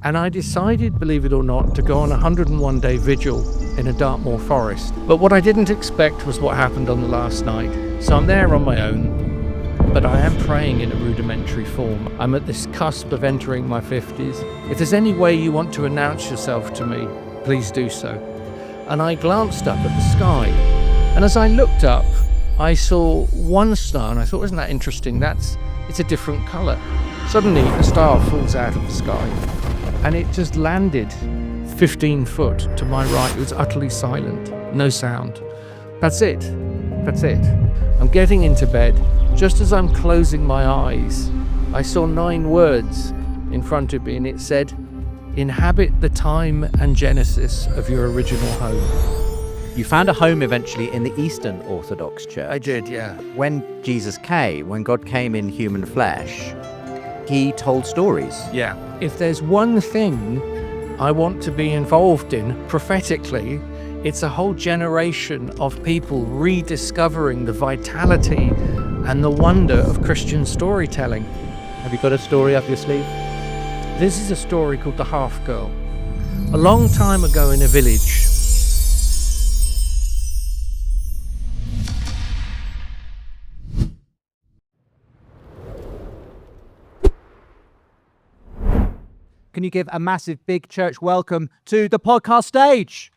And I decided, believe it or not, to go on a 101-day vigil in a Dartmoor forest. But what I didn't expect was what happened on the last night. So I'm there on my own, but I am praying in a rudimentary form. I'm at this cusp of entering my 50s. If there's any way you want to announce yourself to me, please do so. And I glanced up at the sky, and as I looked up, I saw one star, and I thought, isn't that interesting? It's a different colour. Suddenly, a star falls out of the sky, and it just landed 15 foot to my right. It was utterly silent, no sound. That's it. I'm getting into bed. Just as I'm closing my eyes, I saw 9 words in front of me, and it said, "Inhabit the time and genesis of your original home." You found a home eventually in the Eastern Orthodox Church. I did, yeah. When God came in human flesh, he told stories. Yeah. If there's one thing I want to be involved in prophetically, it's a whole generation of people rediscovering the vitality and the wonder of Christian storytelling. Have you got a story up your sleeve? This is a story called The Half Girl. A long time ago in a village, Can you give a massive big church welcome to the podcast stage?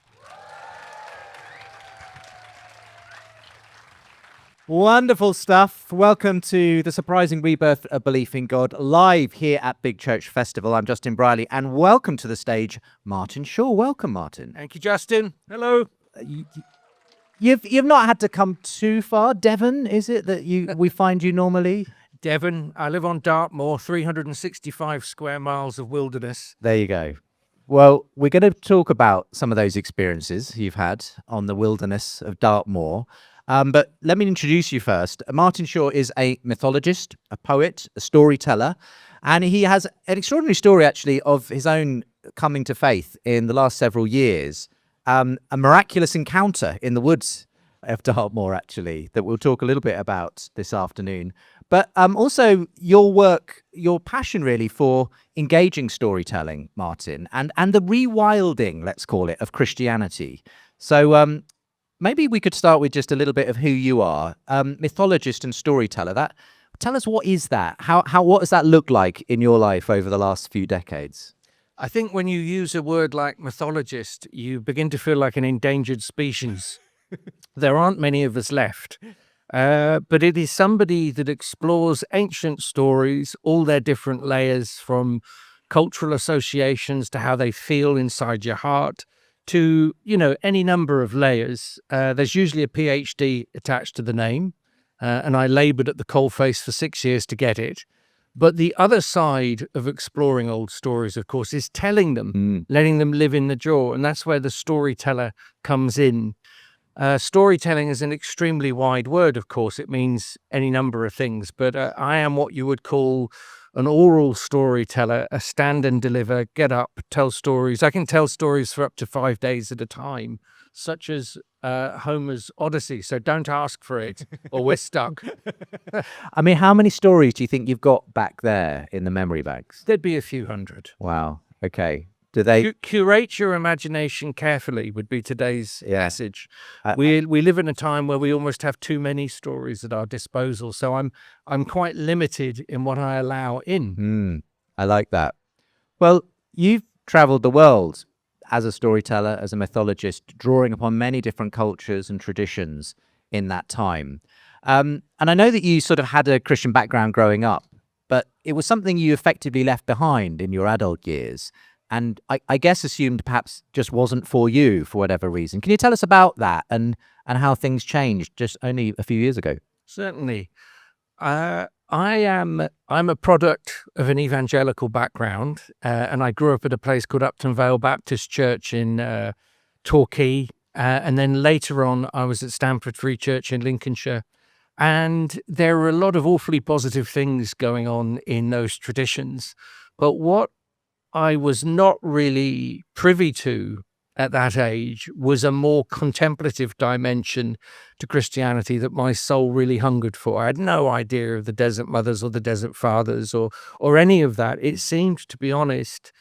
Wonderful stuff. Welcome to the Surprising Rebirth of Belief in God, live here at Big Church Festival. I'm Justin Brierley, and welcome to the stage, Martin Shaw. Welcome, Martin. Thank you, Justin. Hello. You've not had to come too far. Devon, is it that we find you normally? Devon. I live on Dartmoor, 365 square miles of wilderness. There you go. Well, we're going to talk about some of those experiences you've had on the wilderness of Dartmoor. But let me introduce you first. Martin Shaw is a mythologist, a poet, a storyteller, and he has an extraordinary story, actually, of his own coming to faith in the last several years. A miraculous encounter in the woods of Dartmoor, actually, that we'll talk a little bit about this afternoon. But also your work, your passion really for engaging storytelling, Martin, and the rewilding, let's call it, of Christianity. So maybe we could start with just a little bit of who you are, mythologist and storyteller. Tell us, what is that? What does that look like in your life over the last few decades? I think when you use a word like mythologist, you begin to feel like an endangered species. There aren't many of us left. But it is somebody that explores ancient stories, all their different layers, from cultural associations to how they feel inside your heart to, any number of layers. There's usually a PhD attached to the name, and I labored at the coalface for 6 years to get it. But the other side of exploring old stories, of course, is telling them, letting them live in the jaw. And that's where the storyteller comes in. Storytelling is an extremely wide word, of course. It means any number of things, but I am what you would call an oral storyteller, a stand and deliver, get up, tell stories. I can tell stories for up to 5 days at a time, such as Homer's Odyssey, so don't ask for it, or we're stuck. I mean, how many stories do you think you've got back there in the memory banks? There'd be a few hundred. Wow, okay. Do they curate your imagination carefully would be today's message. We live in a time where we almost have too many stories at our disposal, so I'm quite limited in what I allow in. I like that. Well, you've traveled the world as a storyteller, as a mythologist, drawing upon many different cultures and traditions in that time. And I know that you sort of had a Christian background growing up, but it was something you effectively left behind in your adult years. And I guess assumed perhaps just wasn't for you for whatever reason. Can you tell us about that and how things changed just only a few years ago? Certainly. I'm a product of an evangelical background, and I grew up at a place called Upton Vale Baptist Church in Torquay, and then later on I was at Stamford Free Church in Lincolnshire. And there were a lot of awfully positive things going on in those traditions. But what I was not really privy to at that age was a more contemplative dimension to Christianity that my soul really hungered for. I had no idea of the Desert Mothers or the Desert Fathers or any of that. It seemed, to be honest,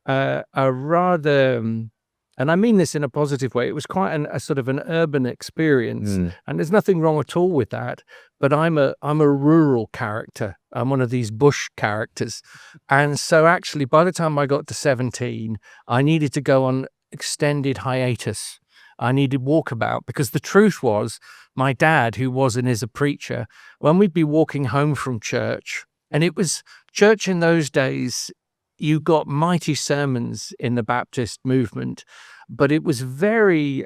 a rather, and I mean this in a positive way, it was quite a sort of an urban experience, and there's nothing wrong at all with that. But I'm a rural character. I'm one of these bush characters, and so actually, by the time I got to 17, I needed to go on extended hiatus. I needed walkabout, because the truth was, my dad, who was and is a preacher, when we'd be walking home from church, and it was church in those days, you got mighty sermons in the Baptist movement, but it was very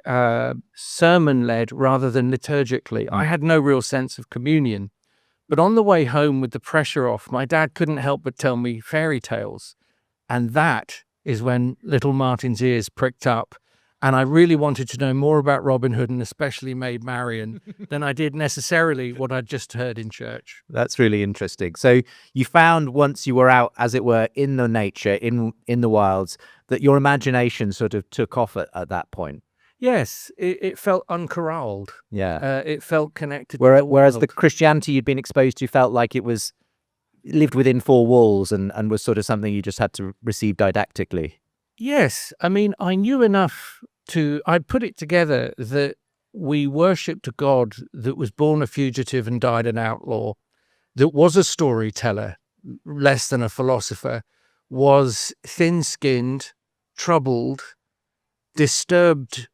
sermon-led rather than liturgically. I had no real sense of communion. But on the way home with the pressure off, my dad couldn't help but tell me fairy tales. And that is when little Martin's ears pricked up. And I really wanted to know more about Robin Hood, and especially Maid Marian, than I did necessarily what I'd just heard in church. That's really interesting. So you found, once you were out, as it were, in the nature, in the wilds, that your imagination sort of took off at that point. Yes, it felt uncorralled. Yeah. It felt connected. Whereas the Christianity you'd been exposed to felt like it was lived within four walls and was sort of something you just had to receive didactically. Yes. I mean, I knew enough I'd put it together that we worshipped a God that was born a fugitive and died an outlaw, that was a storyteller, less than a philosopher, was thin-skinned, troubled, disturbed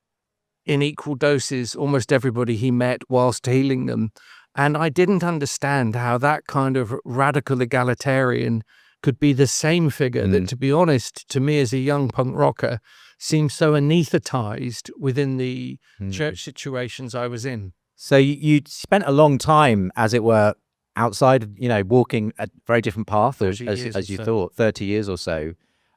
in equal doses almost everybody he met whilst healing them. And I didn't understand how that kind of radical egalitarian could be the same figure that, to be honest, to me as a young punk rocker, seemed so anesthetized within the church situations I was in. So you spent a long time, as it were, outside, walking a very different path as you thought, 30 years or so.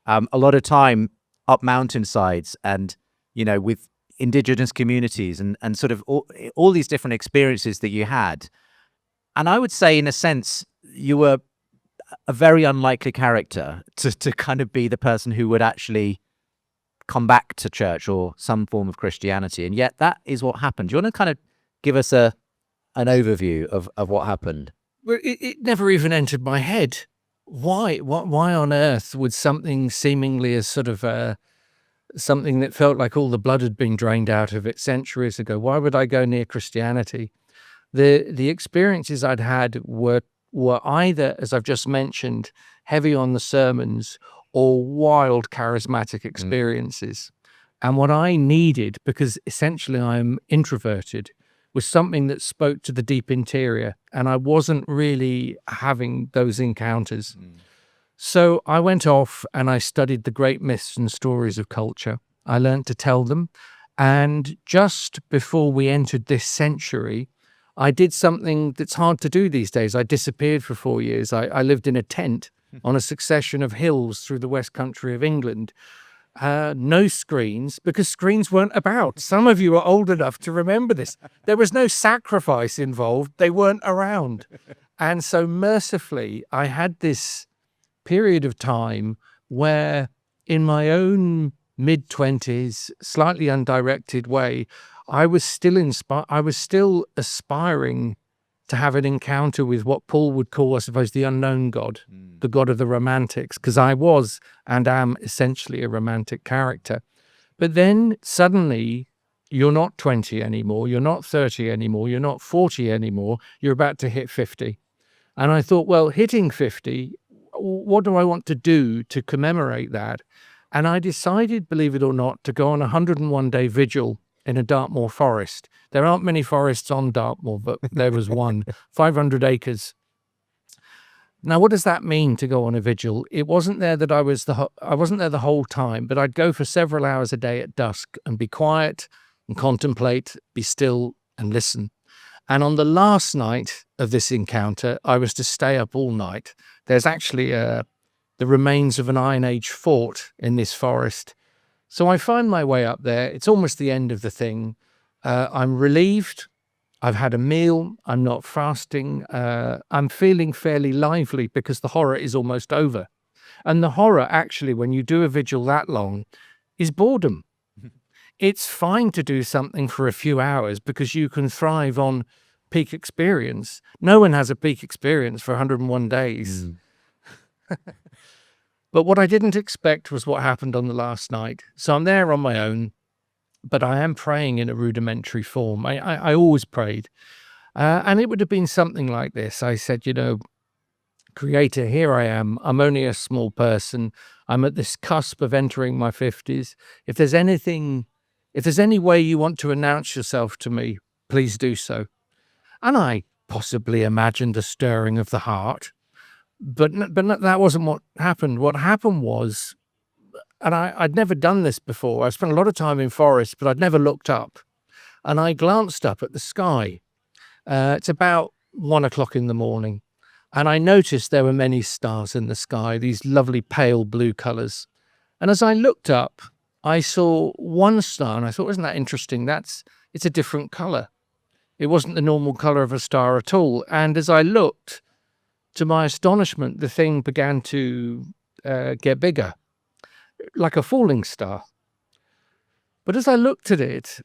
A lot of time up mountainsides and, with indigenous communities and sort of all these different experiences that you had. And I would say, in a sense, you were a very unlikely character to kind of be the person who would actually come back to church or some form of Christianity. And yet that is what happened. Do you want to kind of give us an overview of what happened? Well, it never even entered my head. Why on earth would something seemingly as sort of something that felt like all the blood had been drained out of it centuries ago, why would I go near Christianity? The experiences I'd had were either, as I've just mentioned, heavy on the sermons or wild charismatic experiences. And what I needed, because essentially I'm introverted, was something that spoke to the deep interior. And I wasn't really having those encounters. So I went off and I studied the great myths and stories of culture. I learned to tell them. And just before we entered this century, I did something that's hard to do these days. I disappeared for 4 years. I lived in a tent on a succession of hills through the West Country of England. No screens, because screens weren't about. Some of you are old enough to remember this. There was no sacrifice involved. They weren't around. And so mercifully, I had this period of time where, in my own mid-20s, slightly undirected way, I was still aspiring to have an encounter with what Paul would call, I suppose, the unknown God, the God of the romantics, because I was and am essentially a romantic character. But then suddenly you're not 20 anymore, you're not 30 anymore, you're not 40 anymore, you're about to hit 50. And I thought, well, hitting 50, what do I want to do to commemorate that? And I decided, believe it or not, to go on a 101-day vigil in a Dartmoor forest. There aren't many forests on Dartmoor, but there was one, 500 acres. Now, what does that mean, to go on a vigil? It wasn't there that I wasn't there the whole time, but I'd go for several hours a day at dusk and be quiet and contemplate, be still and listen. And on the last night of this encounter, I was to stay up all night. There's actually the remains of an Iron Age fort in this forest. So I find my way up there. It's almost the end of the thing. I'm relieved. I've had a meal. I'm not fasting. I'm feeling fairly lively because the horror is almost over. And the horror, actually, when you do a vigil that long, is boredom. It's fine to do something for a few hours because you can thrive on peak experience. No one has a peak experience for 101 days. But what I didn't expect was what happened on the last night. So I'm there on my own, but I am praying in a rudimentary form. I always prayed. And it would have been something like this. I said, Creator, here I am. I'm only a small person. I'm at this cusp of entering my 50s. If there's any way you want to announce yourself to me, please do so. And I possibly imagined a stirring of the heart, but that wasn't what happened. What happened was, and I'd never done this before. I spent a lot of time in forests, but I'd never looked up. And I glanced up at the sky. It's about 1 o'clock in the morning. And I noticed there were many stars in the sky, these lovely pale blue colors. And as I looked up, I saw one star and I thought, isn't that interesting? It's a different color. It wasn't the normal color of a star at all. And as I looked, to my astonishment, the thing began to get bigger, like a falling star. But as I looked at it,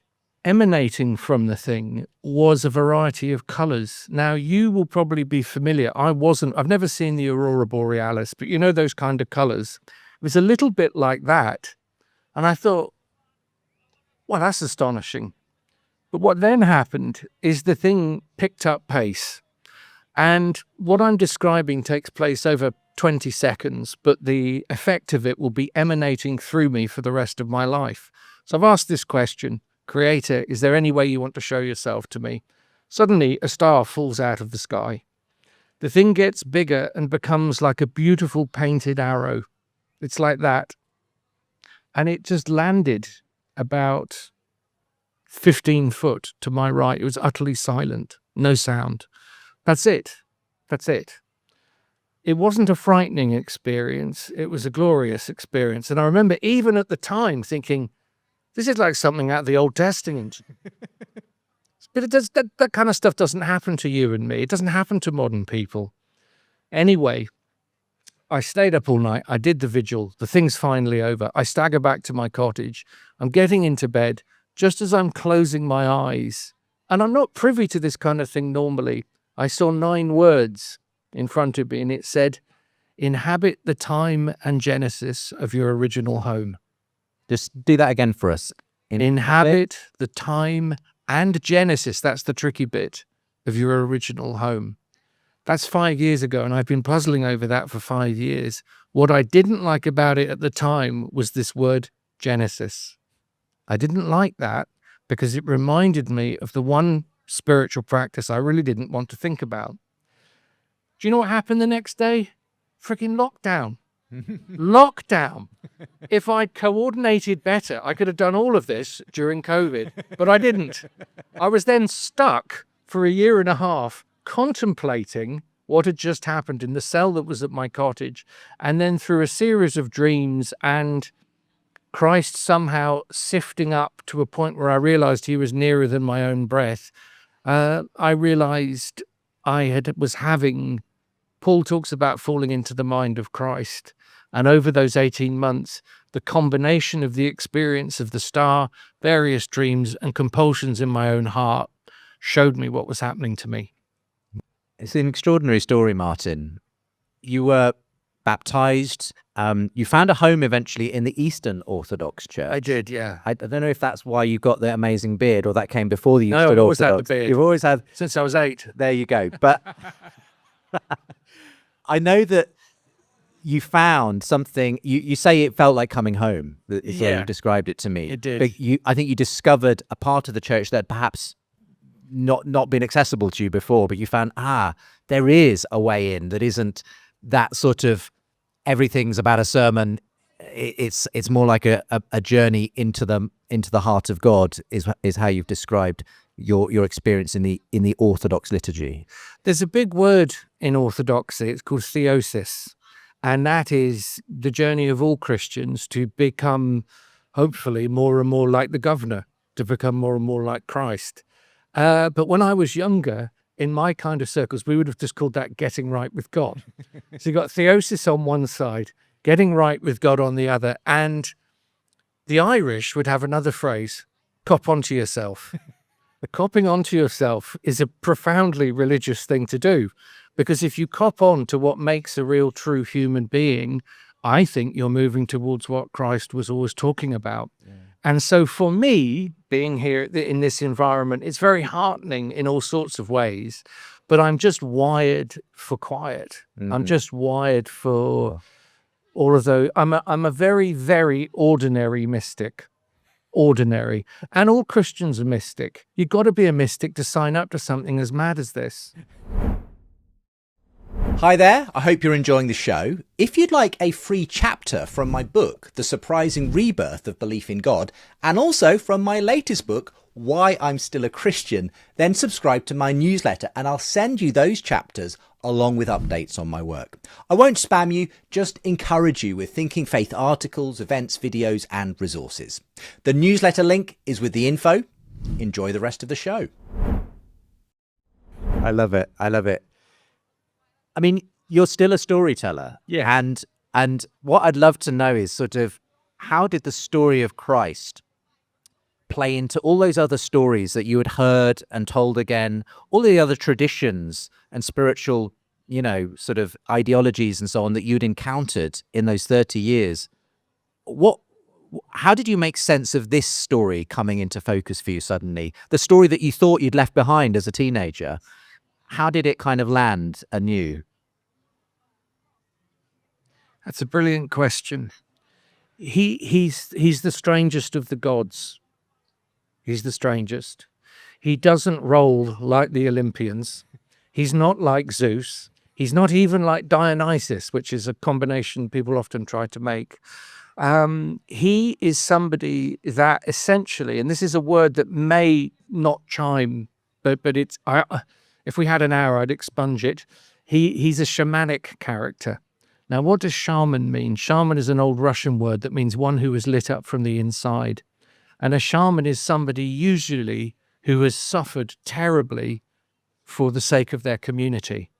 emanating from the thing was a variety of colors. Now, you will probably be familiar. I've never seen the aurora borealis, but those kind of colors. It was a little bit like that. And I thought, well, that's astonishing. But what then happened is the thing picked up pace. And what I'm describing takes place over 20 seconds, but the effect of it will be emanating through me for the rest of my life. So I've asked this question, Creator, is there any way you want to show yourself to me? Suddenly, a star falls out of the sky. The thing gets bigger and becomes like a beautiful painted arrow. It's like that. And it just landed about 15 foot to my right. It was utterly silent, no sound. That's it. That's it. It wasn't a frightening experience. It was a glorious experience. And I remember even at the time thinking, this is like something out of the Old Testament. But that kind of stuff doesn't happen to you and me. It doesn't happen to modern people. Anyway, I stayed up all night. I did the vigil. The thing's finally over. I stagger back to my cottage. I'm getting into bed just as I'm closing my eyes. And I'm not privy to this kind of thing normally. I saw 9 words in front of me, and it said, inhabit the time and genesis of your original home. Just do that again for us. Inhabit the time and genesis, that's the tricky bit, of your original home. That's 5 years ago, and I've been puzzling over that for 5 years. What I didn't like about it at the time was this word Genesis. I didn't like that because it reminded me of the one spiritual practice I really didn't want to think about. Do you know what happened the next day? Freaking lockdown. Lockdown. If I'd coordinated better, I could have done all of this during COVID, but I didn't. I was then stuck for 1.5 years contemplating what had just happened in the cell that was at my cottage, and then through a series of dreams and Christ somehow sifting up to a point where I realized he was nearer than my own breath, I realized Paul talks about falling into the mind of Christ. And over those 18 months, the combination of the experience of the star, various dreams, and compulsions in my own heart showed me what was happening to me. It's an extraordinary story, Martin. You were baptized. You found a home eventually in the Eastern Orthodox Church. I did, yeah. I don't know if that's why you got the amazing beard or that came before the Eastern I've always Orthodox. had the beard. You've always had... Since I was 8. There you go. But I know that you found something, you say it felt like coming home, is how you described it to me. It did. But I think you discovered a part of the church that perhaps not been accessible to you before, but you found, there is a way in that isn't that sort of everything's about a sermon. It's more like a journey into the heart of God is how you've described your experience in the Orthodox liturgy. There's a big word in Orthodoxy. It's called theosis. And that is the journey of all Christians to become, hopefully, more and more like the governor, to become more and more like Christ. But when I was younger, in my kind of circles, we would have just called that getting right with God. So you got theosis on one side, getting right with God on the other. And the Irish would have another phrase, cop onto yourself. The copping onto yourself is a profoundly religious thing to do. Because if you cop on to what makes a real true human being, I think you're moving towards what Christ was always talking about. And so for me, being here in this environment, it's very heartening in all sorts of ways, but I'm just wired for quiet. I'm just wired for all of those. I'm a very, very ordinary mystic. Ordinary. And all Christians are mystic. You've got to be a mystic to sign up to something as mad as this. Hi there, I hope you're enjoying the show. If you'd like a free chapter from my book, The Surprising Rebirth of Belief in God, and also from my latest book, Why I'm Still a Christian, then subscribe to my newsletter and I'll send you those chapters along with updates on my work. I won't spam you, just encourage you with Thinking Faith articles, events, videos and resources. The newsletter link is with the info. Enjoy the rest of the show. I love it. I love it. I mean, you're still a storyteller. Yeah. And what I'd love to know is sort of how did the story of Christ play into all those other stories that you had heard and told again, all the other traditions and spiritual, you know, sort of ideologies and so on that you'd encountered in those 30 years? How did you make sense of this story coming into focus for you suddenly? The story that you thought you'd left behind as a teenager. How did it kind of land anew? That's a brilliant question. He's the strangest of the gods. He's the strangest. He doesn't roll like the Olympians. He's not like Zeus. He's not even like Dionysus, which is a combination people often try to make. He is somebody that essentially, and this is a word that may not chime, but it's... if we had an hour, I'd expunge it. He's a shamanic character. Now, what does shaman mean? Shaman is an old Russian word that means one who is lit up from the inside. And a shaman is somebody usually who has suffered terribly for the sake of their community.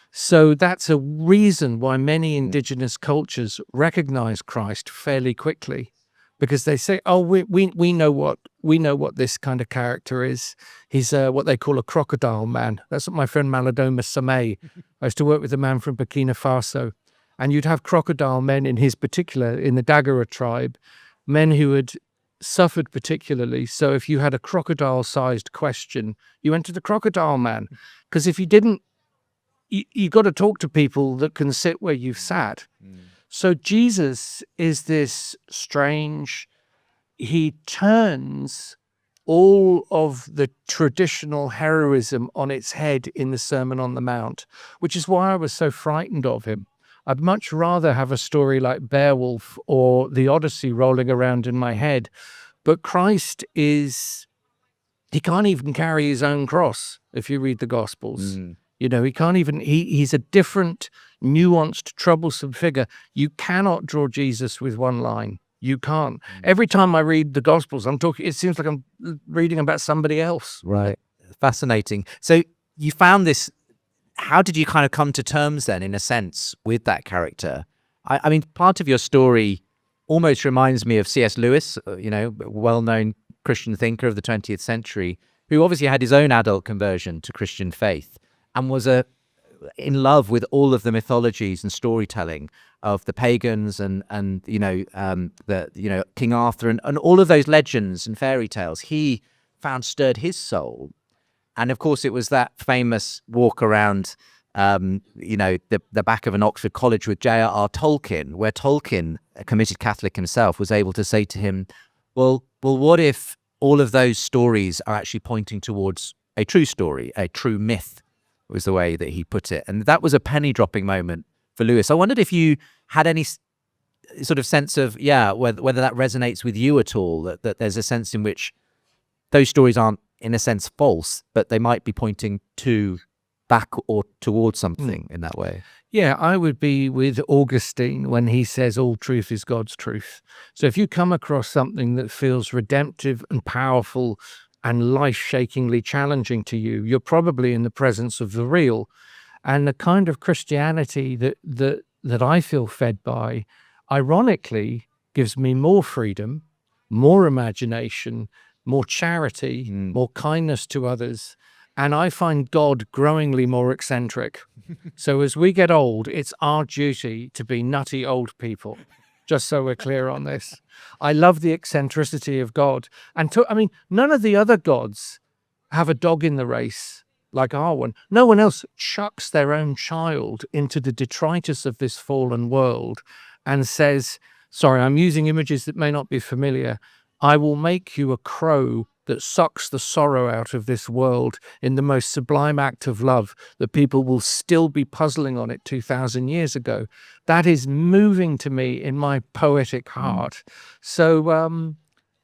So that's a reason why many indigenous cultures recognize Christ fairly quickly, because they say, oh, we know what this kind of character is. He's what they call a crocodile man. That's what my friend Malidoma Sameh. I used to work with a man from Burkina Faso, and you'd have crocodile men in his particular, in the Dagara tribe, men who had suffered particularly. So if you had a crocodile-sized question, you went to the crocodile man, because if you didn't, you got to talk to people that can sit where you've sat. So Jesus is this strange, he turns all of the traditional heroism on its head in the Sermon on the Mount, which is why I was so frightened of him. I'd much rather have a story like Beowulf or the Odyssey rolling around in my head. But Christ is, he can't even carry his own cross if you read the Gospels. You know, he can't even, he's a different, nuanced, troublesome figure. You cannot draw Jesus with one line. You can't. Every time I read the Gospels, it seems like I'm reading about somebody else. Right. Fascinating. So you found this, how did you kind of come to terms then, in a sense, with that character? I mean, part of your story almost reminds me of C.S. Lewis, you know, well-known Christian thinker of the 20th century, who obviously had his own adult conversion to Christian faith and was in love with all of the mythologies and storytelling of the pagans and King Arthur and all of those legends and fairy tales. He found stirred his soul. And of course, it was that famous walk around, the back of an Oxford college with J.R.R. Tolkien, where Tolkien, a committed Catholic himself, was able to say to him, well, what if all of those stories are actually pointing towards a true story, a true myth, was the way that he put it. And that was a penny dropping moment for Lewis. I wondered if you had any sort of sense of, whether that resonates with you at all, that there's a sense in which those stories aren't, in a sense, false, but they might be pointing back or towards something in that way. Yeah, I would be with Augustine when he says all truth is God's truth. So if you come across something that feels redemptive and powerful and life-shakingly challenging to you, you're probably in the presence of the real. And the kind of Christianity that I feel fed by, ironically, gives me more freedom, more imagination, more charity, more kindness to others. And I find God growingly more eccentric. So as we get old, it's our duty to be nutty old people, just so we're clear on this. I love the eccentricity of God. And I mean, none of the other gods have a dog in the race like our one. No one else chucks their own child into the detritus of this fallen world and says, sorry, I'm using images that may not be familiar, I will make you a crow that sucks the sorrow out of this world in the most sublime act of love that people will still be puzzling on it 2,000 years ago. That is moving to me in my poetic heart. So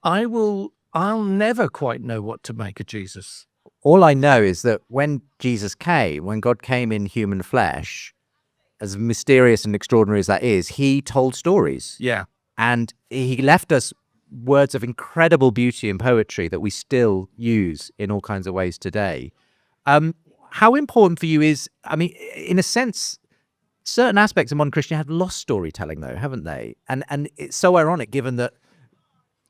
I'll never quite know what to make of Jesus. All I know is that when God came in human flesh, as mysterious and extraordinary as that is, he told stories. Yeah. And he left us words of incredible beauty and poetry that we still use in all kinds of ways today. How important for you is, I mean, in a sense, certain aspects of modern Christianity have lost storytelling, though, haven't they? And it's so ironic, given that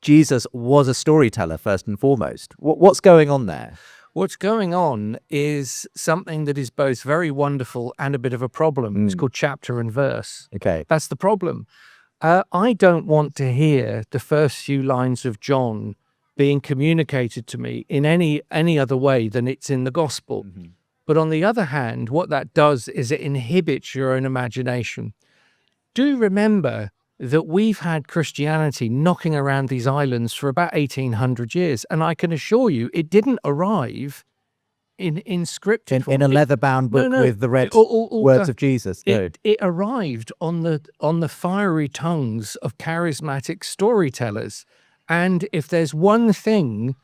Jesus was a storyteller first and foremost. What's going on there? What's going on is something that is both very wonderful and a bit of a problem. It's called chapter and verse. Okay. That's the problem. I don't want to hear the first few lines of John being communicated to me in any other way than it's in the gospel. Mm-hmm. But on the other hand, what that does is it inhibits your own imagination. Do remember that we've had Christianity knocking around these islands for about 1,800 years. And I can assure you, it didn't arrive in scripted form. In a leather-bound book with the red words of Jesus. It arrived on the fiery tongues of charismatic storytellers. And if there's one thing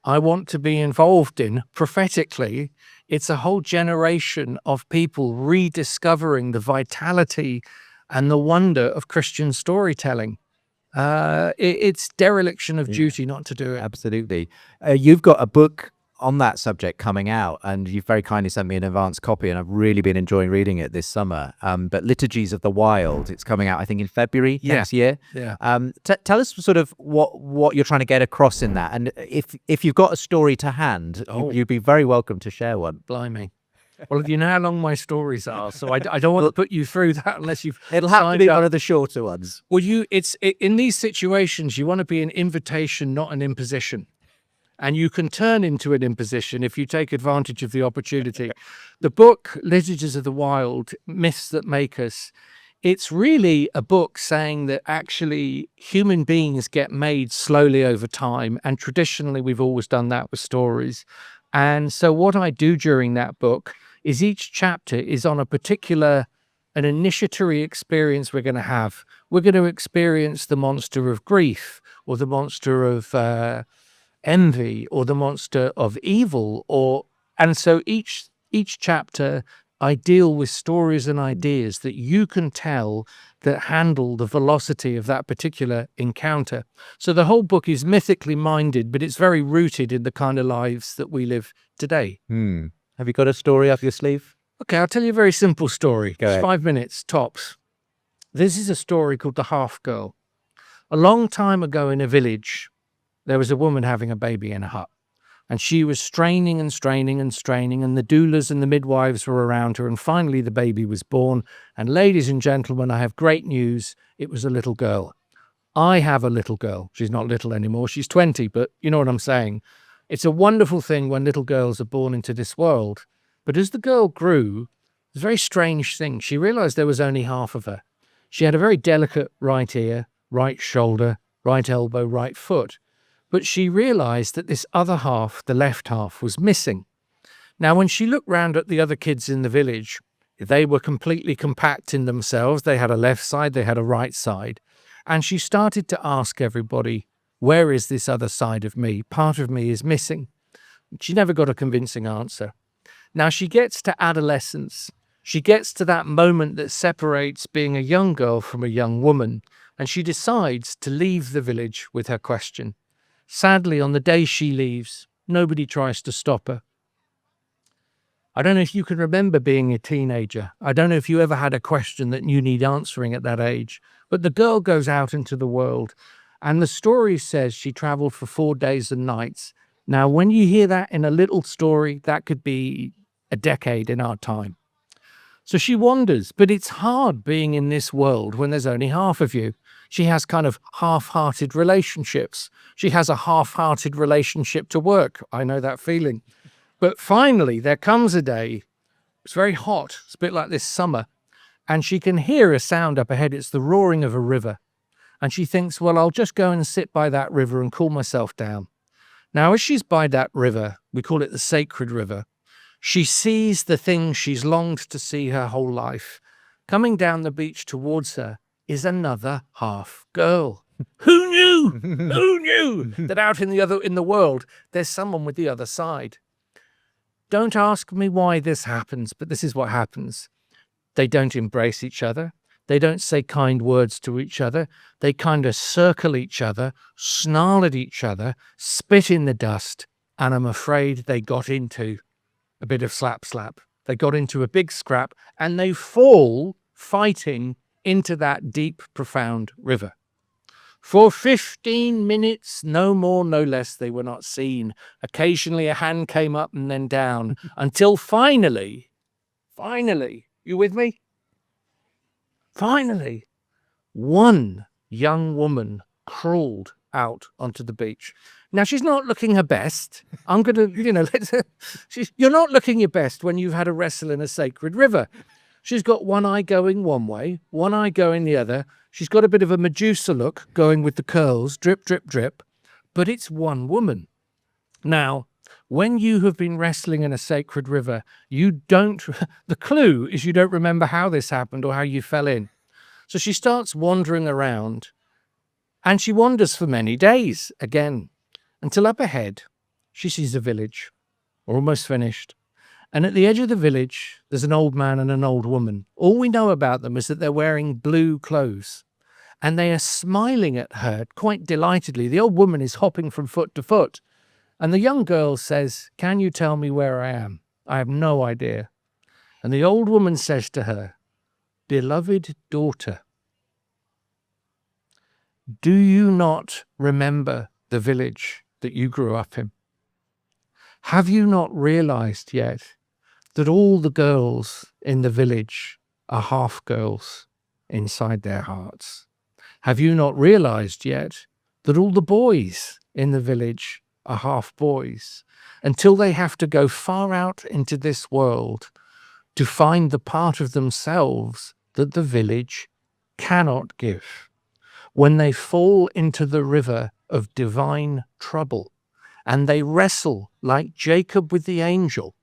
I want to be involved in prophetically, it's a whole generation of people rediscovering the vitality and the wonder of Christian storytelling. It's dereliction of duty not to do it. Absolutely. You've got a book on that subject coming out, and you've very kindly sent me an advance copy, and I've really been enjoying reading it this summer. But Liturgies of the Wild, it's coming out, I think, in February next year. Yeah. Tell us sort of what you're trying to get across in that, and if you've got a story to hand, you'd be very welcome to share one. Blimey. Well, you know how long my stories are, so I don't want to put you through that unless you've. It'll have to be one of the shorter ones. Well, in these situations, you want to be an invitation, not an imposition. And you can turn into an imposition if you take advantage of the opportunity. The book, Liturgies of the Wild, Myths That Make Us, it's really a book saying that actually human beings get made slowly over time. And traditionally, we've always done that with stories. And so what I do during that book is each chapter is on an initiatory experience we're going to have. We're going to experience the monster of grief, or the monster of envy, or the monster of evil, and so each chapter I deal with stories and ideas that you can tell that handle the velocity of that particular encounter. So the whole book is mythically minded, but it's very rooted in the kind of lives that we live today. Have you got a story up your sleeve? Okay, I'll tell you a very simple story. Go ahead. It's 5 minutes, tops. This is a story called The Half Girl. A long time ago in a village, there was a woman having a baby in a hut. And she was straining and straining and straining, and the doulas and the midwives were around her, and finally the baby was born. And ladies and gentlemen, I have great news. It was a little girl. I have a little girl. She's not little anymore. She's 20, but you know what I'm saying. It's a wonderful thing when little girls are born into this world. But as the girl grew, it was a very strange thing. She realized there was only half of her. She had a very delicate right ear, right shoulder, right elbow, right foot. But she realized that this other half, the left half, was missing. Now, when she looked round at the other kids in the village, they were completely compact in themselves. They had a left side, they had a right side. And she started to ask everybody, where is this other side of me? Part of me is missing. She never got a convincing answer. Now she gets to adolescence. She gets to that moment that separates being a young girl from a young woman. And she decides to leave the village with her question. Sadly, on the day she leaves, nobody tries to stop her. I don't know if you can remember being a teenager. I don't know if you ever had a question that you need answering at that age. But the girl goes out into the world. And the story says she traveled for 4 days and nights. Now, when you hear that in a little story, that could be a decade in our time. So she wanders, but it's hard being in this world when there's only half of you. She has kind of half-hearted relationships. She has a half-hearted relationship to work. I know that feeling. But finally, there comes a day, it's very hot, it's a bit like this summer, and she can hear a sound up ahead. It's the roaring of a river. And she thinks, well, I'll just go and sit by that river and cool myself down. Now, as she's by that river, we call it the sacred river, she sees the thing she's longed to see her whole life. Coming down the beach towards her is another half girl. Who knew? Who knew that out in the world, there's someone with the other side? Don't ask me why this happens, but this is what happens. They don't embrace each other. They don't say kind words to each other. They kind of circle each other, snarl at each other, spit in the dust, and I'm afraid they got into a bit of slap. They got into a big scrap, and they fall fighting into that deep, profound river. For 15 minutes, no more, no less, they were not seen. Occasionally a hand came up and then down, until finally, you with me? Finally, one young woman crawled out onto the beach. Now, she's not looking her best. I'm going to, you're not looking your best when you've had a wrestle in a sacred river. She's got one eye going one way, one eye going the other. She's got a bit of a Medusa look going with the curls, drip, drip, drip. But it's one woman. Now, when you have been wrestling in a sacred river, the clue is you don't remember how this happened or how you fell in. So she starts wandering around, and she wanders for many days again, until up ahead, she sees a village, almost finished. And at the edge of the village, there's an old man and an old woman. All we know about them is that they're wearing blue clothes, and they are smiling at her quite delightedly. The old woman is hopping from foot to foot. And the young girl says, "Can you tell me where I am? I have no idea." And the old woman says to her, "Beloved daughter, do you not remember the village that you grew up in? Have you not realized yet that all the girls in the village are half girls inside their hearts? Have you not realized yet that all the boys in the village are half boys, until they have to go far out into this world to find the part of themselves that the village cannot give? When they fall into the river of divine trouble, and they wrestle like Jacob with the angel,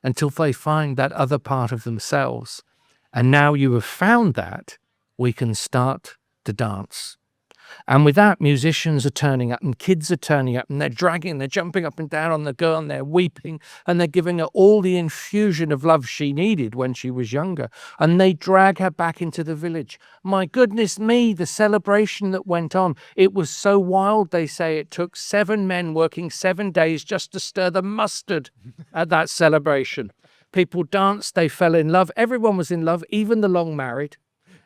until they find that other part of themselves. And now you have found that, we can start to dance. And with that, musicians are turning up and kids are turning up, and they're jumping up and down on the girl, and they're weeping, and they're giving her all the infusion of love she needed when she was younger. And they drag her back into the village. My goodness me, the celebration that went on. It was so wild, they say it took 7 men working 7 days just to stir the mustard at that celebration. People danced, they fell in love. Everyone was in love, even the long married.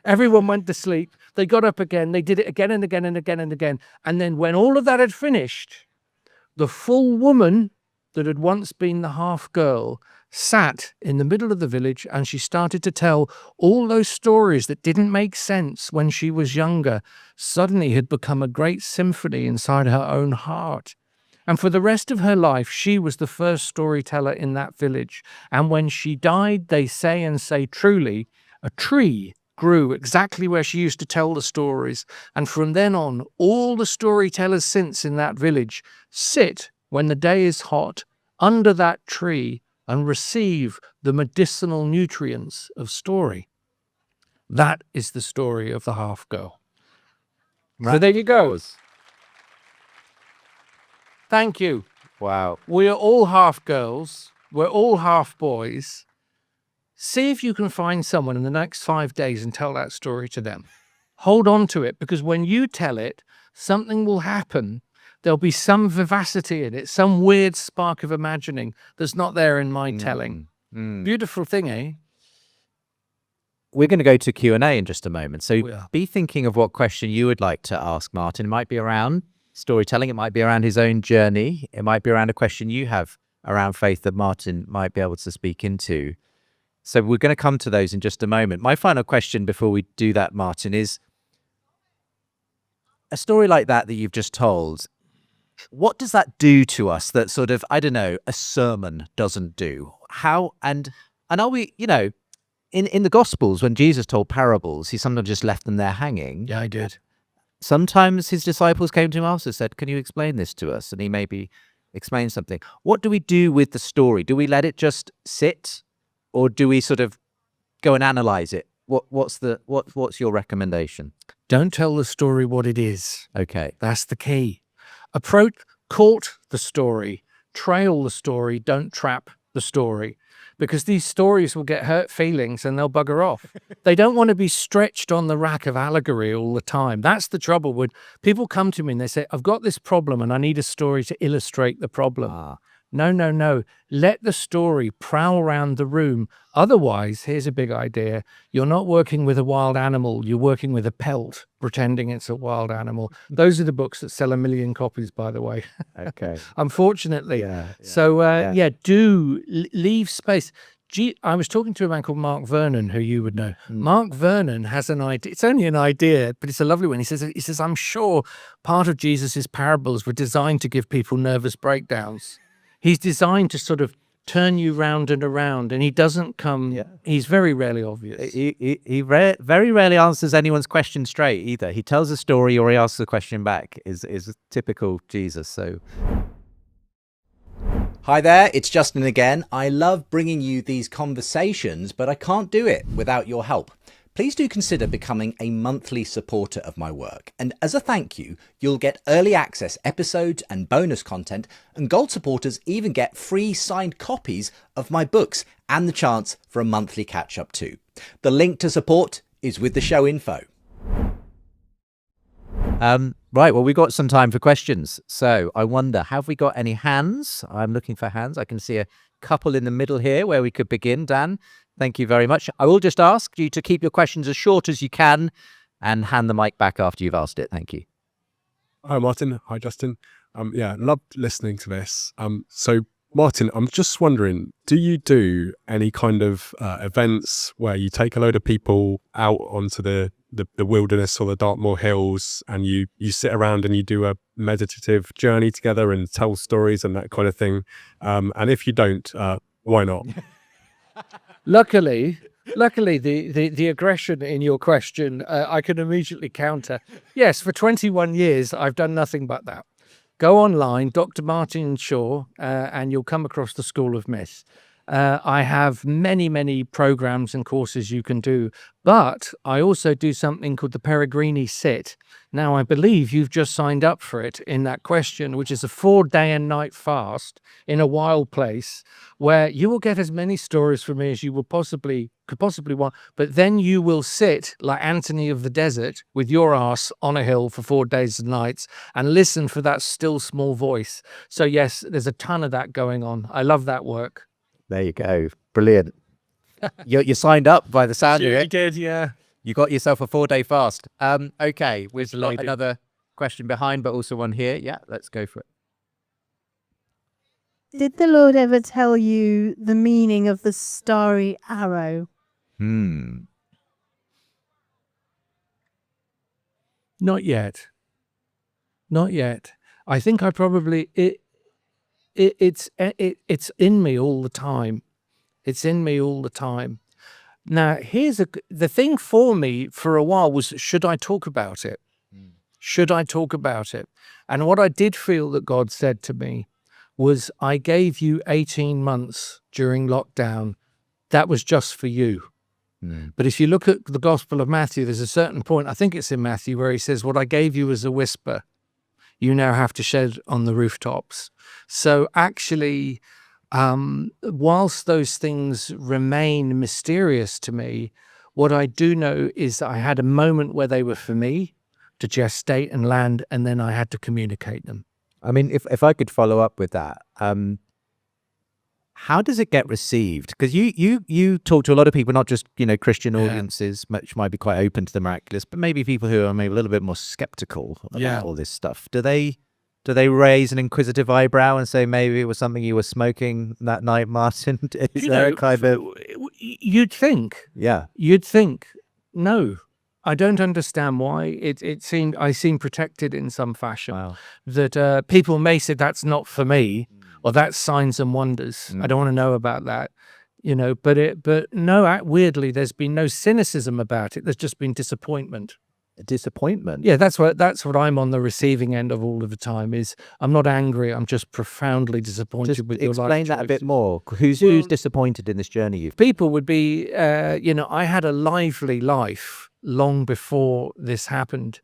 Everyone went to sleep. They got up again. They did it again and again and again and again. And then when all of that had finished, the full woman that had once been the half girl sat in the middle of the village, and she started to tell all those stories that didn't make sense when she was younger, suddenly had become a great symphony inside her own heart. And for the rest of her life, she was the first storyteller in that village. And when she died, they say truly, a tree grew exactly where she used to tell the stories. And from then on, all the storytellers since in that village sit, when the day is hot, under that tree and receive the medicinal nutrients of story. That is the story of the half girl. So there you go. Thank you. Wow. We are all half girls. We're all half boys. See if you can find someone in the next 5 days and tell that story to them. Hold on to it, because when you tell it, something will happen. There'll be some vivacity in it, some weird spark of imagining that's not there in my telling. Beautiful thing, eh? We're going to go to Q&A in just a moment. So be thinking of what question you would like to ask Martin. It might be around storytelling. It might be around his own journey. It might be around a question you have around faith that Martin might be able to speak into. So we're going to come to those in just a moment. My final question before we do that, Martin, is a story like that you've just told, what does that do to us that sort of, I don't know, a sermon doesn't do? How, and are we, you know, in the Gospels, when Jesus told parables, he sometimes just left them there hanging. Yeah, I did. Sometimes his disciples came to him after and said, can you explain this to us? And he maybe explained something. What do we do with the story? Do we let it just sit, or do we sort of go and analyze it? What's your recommendation? Don't tell the story what it is. Okay. That's the key. Court the story, trail the story, don't trap the story, because these stories will get hurt feelings and they'll bugger off. They don't want to be stretched on the rack of allegory all the time. That's the trouble. When people come to me and they say, I've got this problem and I need a story to illustrate the problem. No. Let the story prowl around the room. Otherwise, here's a big idea. You're not working with a wild animal. You're working with a pelt, pretending it's a wild animal. Those are the books that sell 1 million copies, by the way. Okay. Unfortunately. Yeah. So, leave space. I was talking to a man called Mark Vernon, who you would know. Mark Vernon has an idea. It's only an idea, but it's a lovely one. He says, I'm sure part of Jesus's parables were designed to give people nervous breakdowns. He's designed to sort of turn you round and around, and he doesn't come. Yeah. He's very rarely obvious. He very rarely answers anyone's question straight either. He tells a story or he asks a question back. Is typical Jesus. So, hi there, it's Justin again. I love bringing you these conversations, but I can't do it without your help. Please do consider becoming a monthly supporter of my work. And as a thank you, you'll get early access episodes and bonus content, and gold supporters even get free signed copies of my books and the chance for a monthly catch up too. The link to support is with the show info. Right, well, we've got some time for questions. So I wonder, have we got any hands? I'm looking for hands. I can see a couple in the middle here where we could begin. Dan, thank you very much. I will just ask you to keep your questions as short as you can and hand the mic back after you've asked it. Thank you. Hi, Martin. Hi, Justin. Loved listening to this. So, Martin, I'm just wondering, do you do any kind of events where you take a load of people out onto the wilderness or the Dartmoor Hills, and you sit around and you do a meditative journey together and tell stories and that kind of thing? And if you don't, why not? Luckily, the aggression in your question, I can immediately counter. Yes, for 21 years, I've done nothing but that. Go online, Dr. Martin Shaw, and you'll come across the School of Myth. I have many programs and courses you can do, but I also do something called the Peregrini Sit. Now, I believe you've just signed up for it in that question, which is a 4-day and night fast in a wild place where you will get as many stories from me as you could possibly want, but then you will sit like Anthony of the Desert with your ass on a hill for 4 days and nights and listen for that still small voice. So yes, there's a ton of that going on. I love that work. There you go. Brilliant. You signed up by the sound of it. You did, yeah. You got yourself a 4-day fast. Okay, we've got another question behind, but also one here. Yeah, let's go for it. Did the Lord ever tell you the meaning of the starry arrow? Not yet. I think I probably it's in me all the time. It's in me all the time. Now, the thing for me for a while was, should I talk about it? Should I talk about it? And what I did feel that God said to me was, I gave you 18 months during lockdown. That was just for you. But if you look at the Gospel of Matthew, there's a certain point, I think it's in Matthew, where he says, what I gave you as a whisper, you now have to shed on the rooftops. So actually, whilst those things remain mysterious to me, what I do know is I had a moment where they were for me to gestate and land, and then I had to communicate them. I mean, if I could follow up with that, how does it get received? Because you talk to a lot of people, not just, Christian audiences, which might be quite open to the miraculous, but maybe people who are maybe a little bit more skeptical about all this stuff. Do they Do they raise an inquisitive eyebrow and say maybe it was something you were smoking that night, Martin? Is You there know, a kind of... you'd think. Yeah. You'd think. No. I don't understand why. It seemed I seem protected in some fashion. Wow. That people may say that's not for me, or that's signs and wonders. I don't want to know about that, you know. But no, weirdly, there's been no cynicism about it. There's just been disappointment. Disappointment? Yeah, that's what I'm on the receiving end of all of the time. Is I'm not angry. I'm just profoundly disappointed Just with your life explain that a bit choices. more. Who's disappointed in this journey you've... People would be, you know, I had a lively life long before this happened.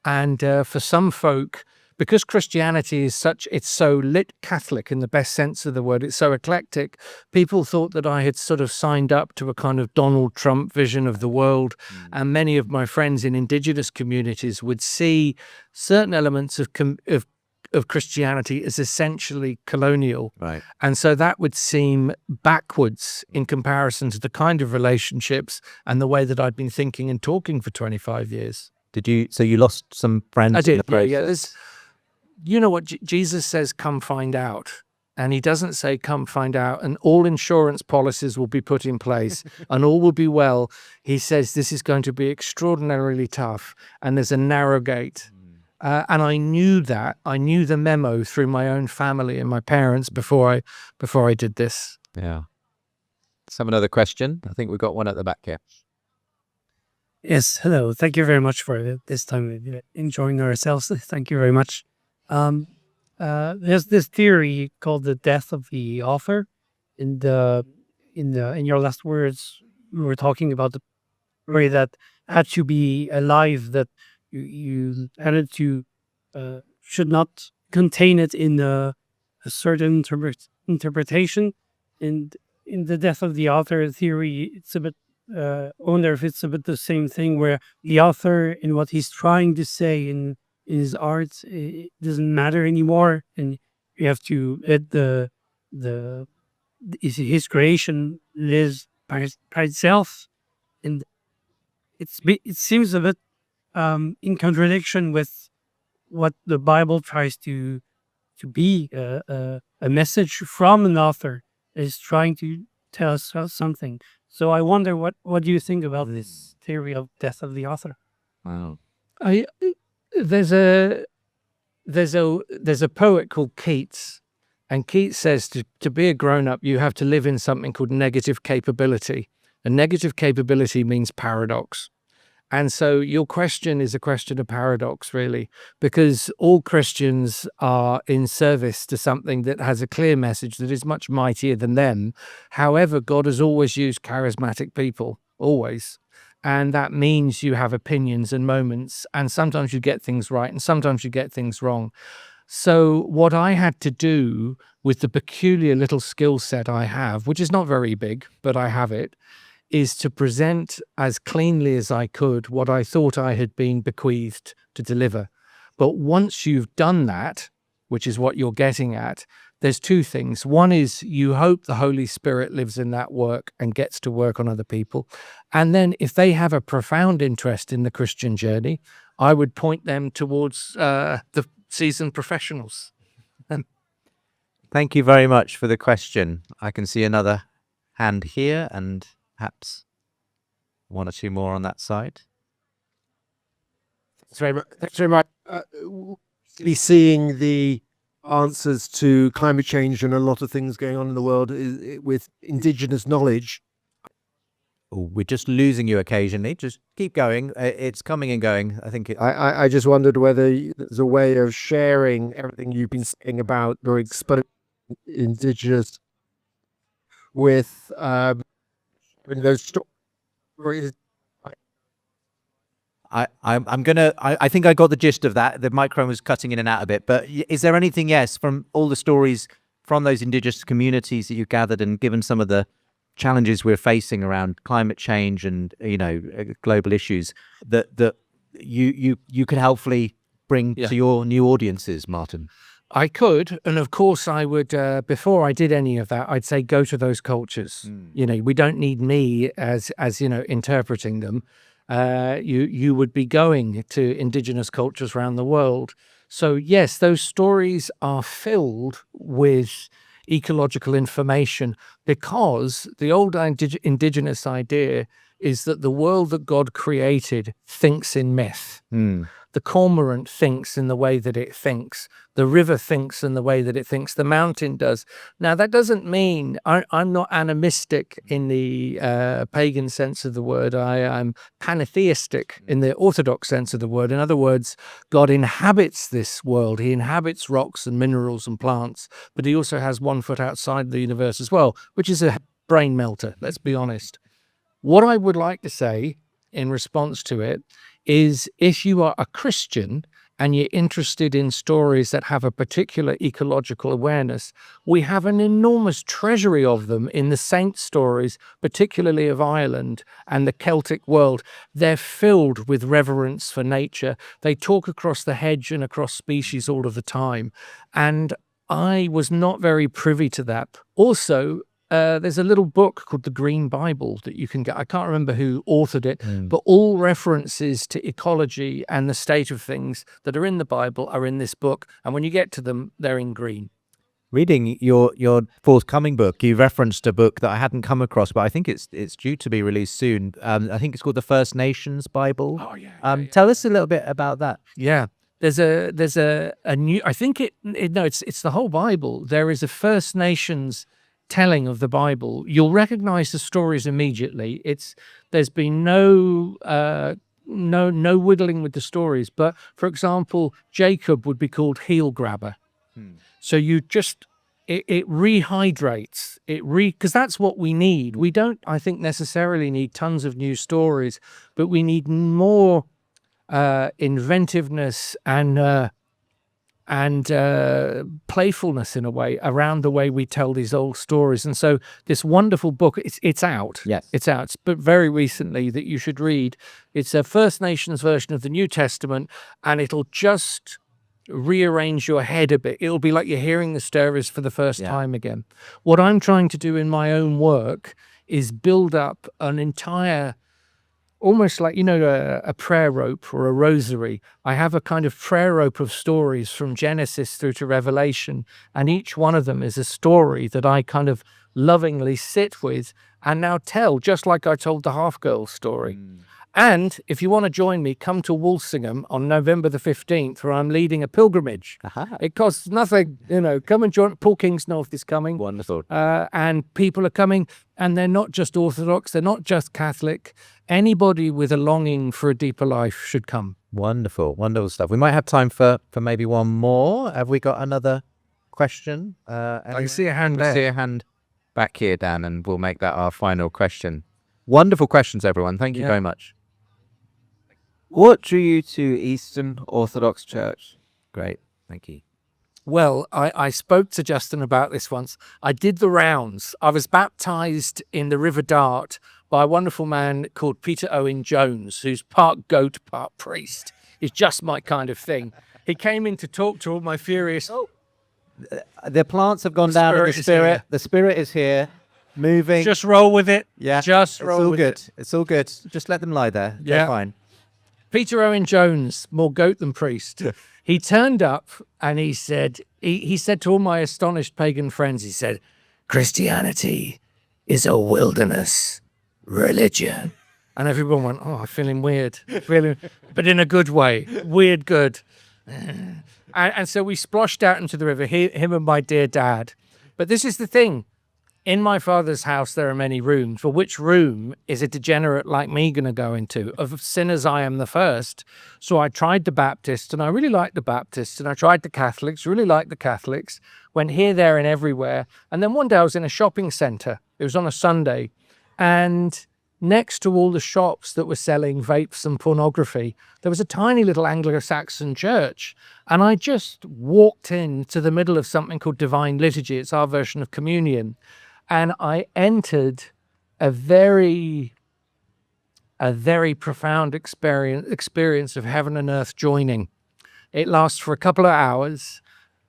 And for some folk, because Christianity is it's so lit Catholic in the best sense of the word, it's so eclectic, people thought that I had sort of signed up to a kind of Donald Trump vision of the world. And many of my friends in indigenous communities would see certain elements of Christianity as essentially colonial. Right. And so that would seem backwards in comparison to the kind of relationships and the way that I'd been thinking and talking for 25 years. Did you... So you lost some friends I in the did, yeah. process? You know what? Jesus says, come find out. And he doesn't say, come find out, and all insurance policies will be put in place and all will be well. He says, this is going to be extraordinarily tough. And there's a narrow gate. And I knew that. I knew the memo through my own family and my parents before I did this. Yeah. Let's have another question. I think we've got one at the back here. Yes, hello. Thank you very much for this time enjoying ourselves. Thank you very much. There's this theory called the death of the author. In your last words, you were talking about the story that had to be alive, that you had to should not contain it in a certain interpretation. And in the death of the author theory, it's a bit. I wonder if it's a bit the same thing, where the author in what he's trying to say in his art, it doesn't matter anymore, and you have to let his creation live by itself, and it seems a bit in contradiction with what the Bible tries to be a message from an author that is trying to tell us something. So I wonder what do you think about this theory of death of the author? Wow. There's a poet called Keats, and Keats says to be a grown-up, you have to live in something called negative capability. And negative capability means paradox. And so your question is a question of paradox, really, because all Christians are in service to something that has a clear message that is much mightier than them. However, God has always used charismatic people, always. And that means you have opinions and moments, and sometimes you get things right and sometimes you get things wrong. So what I had to do with the peculiar little skill set I have, which is not very big, but I have it, is to present as cleanly as I could what I thought I had been bequeathed to deliver. But once you've done that, which is what you're getting at, there's two things. One is you hope the Holy Spirit lives in that work and gets to work on other people. And then if they have a profound interest in the Christian journey, I would point them towards the seasoned professionals. Thank you very much for the question. I can see another hand here and perhaps one or two more on that side. Thanks very much. Be seeing the answers to climate change and a lot of things going on in the world with indigenous knowledge. Oh, we're just losing you occasionally. Just keep going. It's coming and going. I think I just wondered whether there's a way of sharing everything you've been saying about your exposure indigenous with those stories. I think I got the gist of that. The microphone was cutting in and out a bit, but is there anything, yes, from all the stories from those indigenous communities that you gathered and given some of the challenges we're facing around climate change and, you know, global issues that you could helpfully bring to your new audiences, Martin? I could, and of course I would, before I did any of that, I'd say go to those cultures. You know, we don't need me as you know, interpreting them. you would be going to indigenous cultures around the world. So yes, those stories are filled with ecological information, because the old indigenous idea is that the world that God created thinks in myth. The cormorant thinks in the way that it thinks. The river thinks in the way that it thinks. The mountain does. Now, that doesn't mean I'm not animistic in the pagan sense of the word. I'm pantheistic in the orthodox sense of the word. In other words, God inhabits this world. He inhabits rocks and minerals and plants, but he also has one foot outside the universe as well, which is a brain melter, let's be honest. What I would like to say in response to it is, if you are a Christian and you're interested in stories that have a particular ecological awareness, we have an enormous treasury of them in the saint stories, particularly of Ireland and the Celtic world. They're filled with reverence for nature. They talk across the hedge and across species all of the time. And I was not very privy to that. Also, there's a little book called The Green Bible that you can get. I can't remember who authored it, but all references to ecology and the state of things that are in the Bible are in this book. And when you get to them, they're in green. Reading your forthcoming book, you referenced a book that I hadn't come across, but I think it's due to be released soon. I think it's called the First Nations Bible. Oh, yeah. Tell us a little bit about that. Yeah. There's a new, I think it's the whole Bible. There is a First Nations telling of the Bible. You'll recognize the stories immediately. There's been no whittling with the stories. But for example, Jacob would be called heel grabber. So you just it rehydrates because that's what we need. We don't, I think, necessarily need tons of new stories, but we need more inventiveness and playfulness in a way around the way we tell these old stories. And so this wonderful book, it's out. Yes. It's out, but very recently, that you should read. It's a First Nations version of the New Testament, and it'll just rearrange your head a bit. It'll be like you're hearing the stories for the first time again. What I'm trying to do in my own work is build up an entire, almost like, a prayer rope or a rosary. I have a kind of prayer rope of stories from Genesis through to Revelation, and each one of them is a story that I kind of lovingly sit with and now tell, just like I told the half-girl story. And if you want to join me, come to Walsingham on November the 15th, where I'm leading a pilgrimage. It costs nothing, come and join. Paul Kingsnorth is coming. Wonderful. And people are coming, and they're not just Orthodox, they're not just Catholic. Anybody with a longing for a deeper life should come. Wonderful stuff. We might have time for maybe one more. Have we got another question? I can see a hand See there. a hand back here, Dan, and we'll make that our final question. Wonderful questions, everyone. Thank you very much. What drew you to Eastern Orthodox Church? Great. Thank you. Well, I spoke to Justin about this once. I did the rounds. I was baptized in the River Dart by a wonderful man called Peter Owen Jones, who's part goat, part priest. It's just my kind of thing. He came in to talk to all my furious... The plants have gone down in the spirit is spirit. here. The spirit is here, moving. Just roll with it. yeah, Just it's roll all with good. it. It's all good. Just let them lie there. They're Yeah. fine. Peter Owen Jones, more goat than priest. He turned up and he said, he said to all my astonished pagan friends, he said, Christianity is a wilderness religion. And everyone went, oh, I'm feeling weird. But in a good way. Weird good. And so we splashed out into the river, him and my dear dad. But this is the thing. In my father's house, there are many rooms. For which room is a degenerate like me going to go into? Of sinners, I am the first. So I tried the Baptists, and I really liked the Baptists, and I tried the Catholics, really liked the Catholics, went here, there, and everywhere. And then one day I was in a shopping centre. It was on a Sunday. And next to all the shops that were selling vapes and pornography, there was a tiny little Anglo-Saxon church. And I just walked into the middle of something called Divine Liturgy. It's our version of communion. And I entered a very profound experience of heaven and earth joining. It lasts for a couple of hours,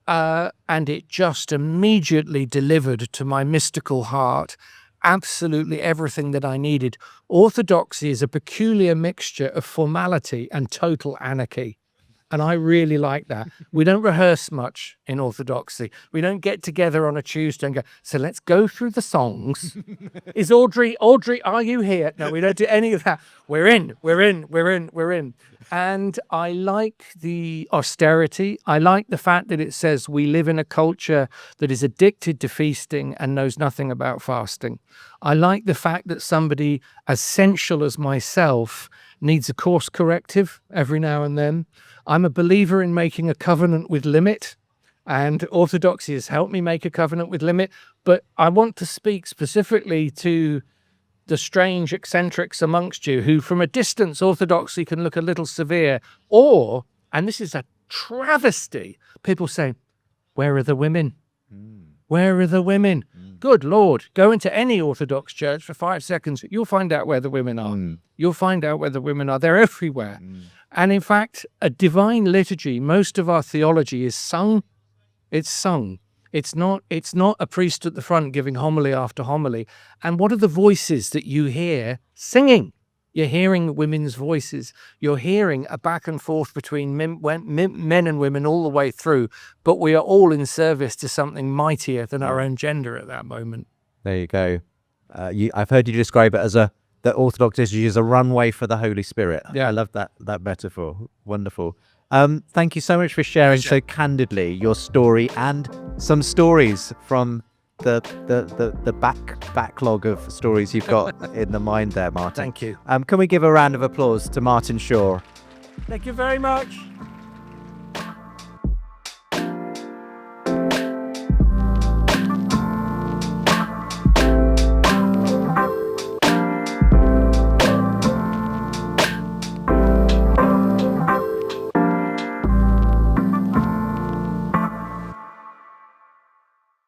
and it just immediately delivered to my mystical heart absolutely everything that I needed. Orthodoxy is a peculiar mixture of formality and total anarchy. And I really like that. We don't rehearse much in Orthodoxy. We don't get together on a Tuesday and go, so let's go through the songs. Is Audrey, are you here? No, we don't do any of that. We're in. And I like the austerity. I like the fact that it says we live in a culture that is addicted to feasting and knows nothing about fasting. I like the fact that somebody as sensual as myself needs a course corrective every now and then. I'm a believer in making a covenant with limit, and Orthodoxy has helped me make a covenant with limit. But I want to speak specifically to the strange eccentrics amongst you who, from a distance, Orthodoxy can look a little severe. Or, and this is a travesty, people say, where are the women? Where are the women? Good Lord, go into any Orthodox church for 5 seconds. You'll find out where the women are. You'll find out where the women are. They're everywhere. And in fact, a divine liturgy, most of our theology is sung. It's sung. It's not a priest at the front giving homily after homily. And what are the voices that you hear singing? You're hearing women's voices. You're hearing a back and forth between men and women all the way through. But we are all in service to something mightier than our own gender at that moment. There you go. I've heard you describe it as the Orthodox liturgy is a runway for the Holy Spirit. Yeah. I love that metaphor. Wonderful. Thank you so much for sharing so candidly your story and some stories from the backlog of stories you've got in the mind there, Martin. Thank you. Can we give a round of applause to Martin Shaw? Thank you very much.